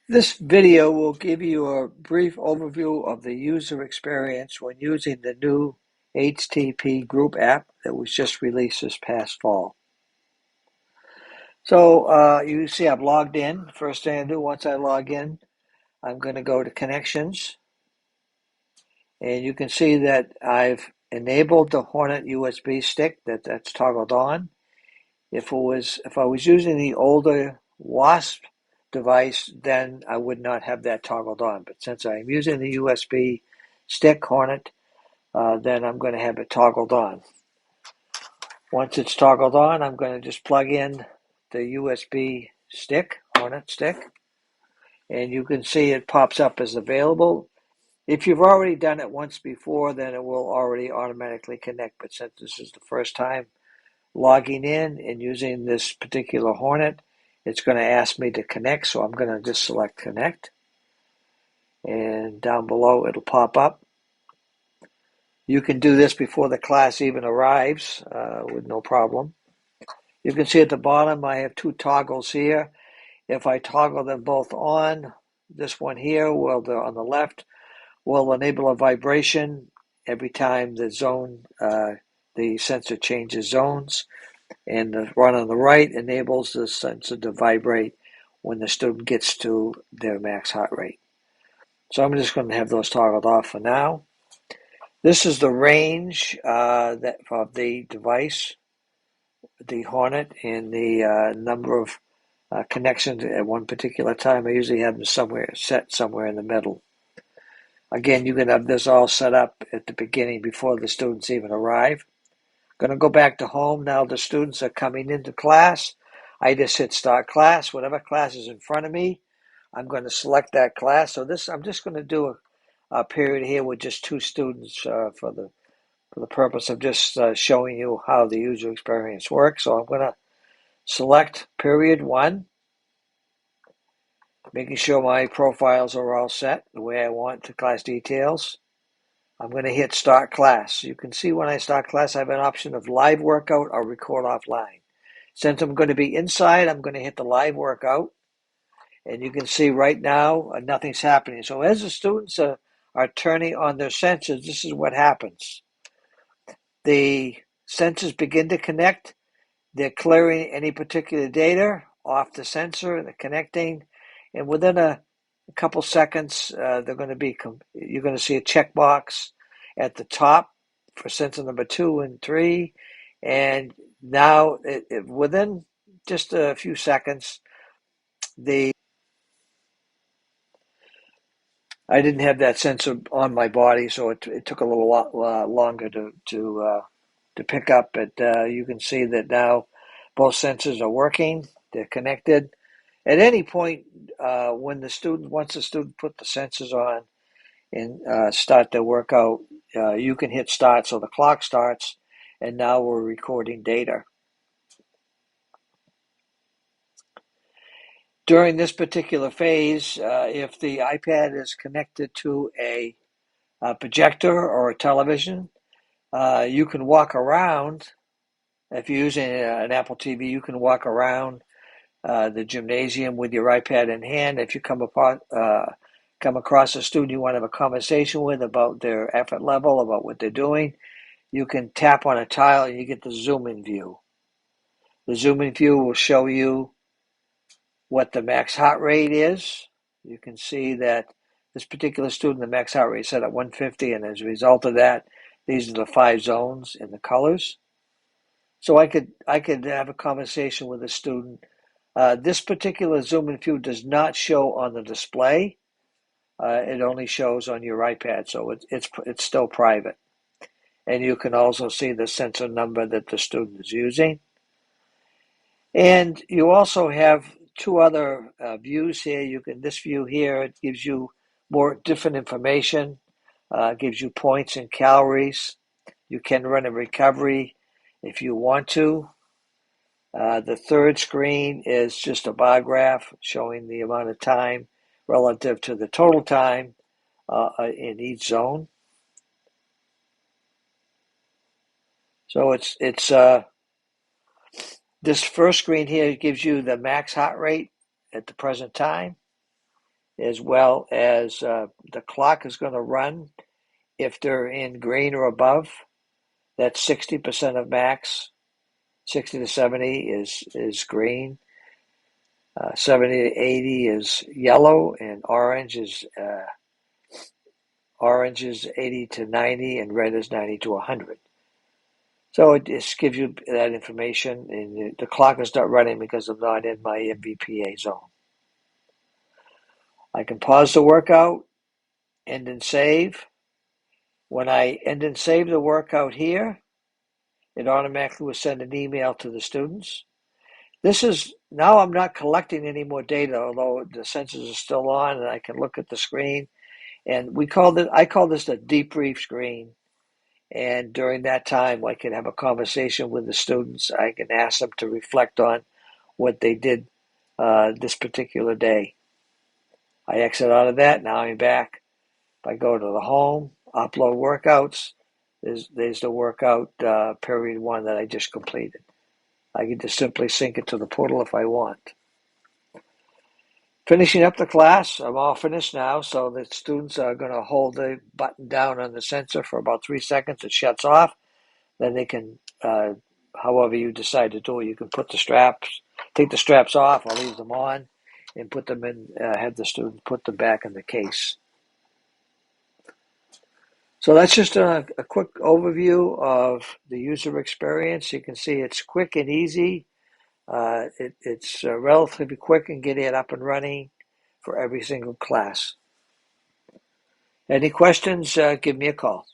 This video will give you a brief overview of the user experience when using the new HTP Group App that was just released this past fall. So you see I've logged in. First thing I do once I log in, I'm going to go to Connections. And you can see that I've enabled the Hornet USB stick that's toggled on. If I was using the older WASP device, then I would not have that toggled on. But since I'm using the USB stick Hornet, then I'm going to have it toggled on. Once it's toggled on, I'm going to just plug in the USB stick, Hornet stick, and you can see it pops up as available. If you've already done it once before, then it will already automatically connect. But since this is the first time logging in and using this particular Hornet, it's going to ask me to connect, so I'm going to just select connect. And down below it'll pop up. You can do this before the class even arrives with no problem. You can see at the bottom I have two toggles here. If I toggle them both on, this one here, on the left, will enable a vibration every time the sensor changes zones. And the one on the right enables the sensor to vibrate when the student gets to their max heart rate. So I'm just going to have those toggled off for now. This is the range of the device, the Hornet, and the number of connections at one particular time. I usually have them set somewhere in the middle. Again, you can have this all set up at the beginning before the students even arrive. Going to go back to home. Now the students are coming into class. I just hit start class. Whatever class is in front of me, I'm going to select that class. So I'm just going to do a period here with just two students for the purpose of just showing you how the user experience works. So I'm going to select period 1, making sure my profiles are all set the way I want to class details. I'm going to hit start class. You can see when I start class, I have an option of live workout or record offline. Since I'm going to be inside, I'm going to hit the live workout. And you can see right now, nothing's happening. So as the students are turning on their sensors, this is what happens. The sensors begin to connect. They're clearing any particular data off the sensor, they're connecting. And within a couple seconds, you're going to see a checkbox at the top for sensor number 2 and 3. And now, within just a few seconds, I didn't have that sensor on my body, so it took a little lot longer to pick up. But you can see that now both sensors are working; they're connected. At any point, once the student put the sensors on and start their workout, you can hit start, so the clock starts, and now we're recording data. During this particular phase, if the iPad is connected to a projector or a television, you can walk around. If you're using an Apple TV, you can walk around the gymnasium with your iPad in hand. If you come across a student you want to have a conversation with about their effort level, about what they're doing, you can tap on a tile and you get the zoom-in view. The zoom-in view will show you what the max heart rate is. You can see that this particular student, the max heart rate is set at 150, and as a result of that, these are the 5 zones in the colors. So I could have a conversation with a student. This particular zoom-in view does not show on the display. It only shows on your iPad, so it's still private. And you can also see the sensor number that the student is using. And you also have 2 other views here. This view here, it gives you more different information, gives you points and calories. You can run a recovery if you want to. The third screen is just a bar graph showing the amount of time relative to the total time in each zone. So it's this first screen here gives you the max heart rate at the present time. as well as the clock is going to run if they're in green or above. That's 60% of max. 60 to 70 is green. 70 to 80 is yellow, and orange is 80 to 90, and red is 90 to 100. So it just gives you that information, and the clock is not running because I'm not in my MVPA zone. I can pause the workout, end and save. When I end and save the workout here, it automatically will send an email to the students. This is, now I'm not collecting any more data, although the sensors are still on and I can look at the screen. And I call this the debrief screen. And during that time, I can have a conversation with the students. I can ask them to reflect on what they did this particular day. I exit out of that. Now I'm back. If I go to the home, upload workouts, there's the workout period 1 that I just completed. I can just simply sync it to the portal if I want. Finishing up the class, I'm all finished now, so the students are going to hold the button down on the sensor for about 3 seconds. It shuts off. Then they can, however you decide to do it, you can take the straps off or leave them on, and put them in, have the student put them back in the case. So that's just a quick overview of the user experience. You can see it's quick and easy. It's relatively quick in getting it up and running for every single class. Any questions, give me a call.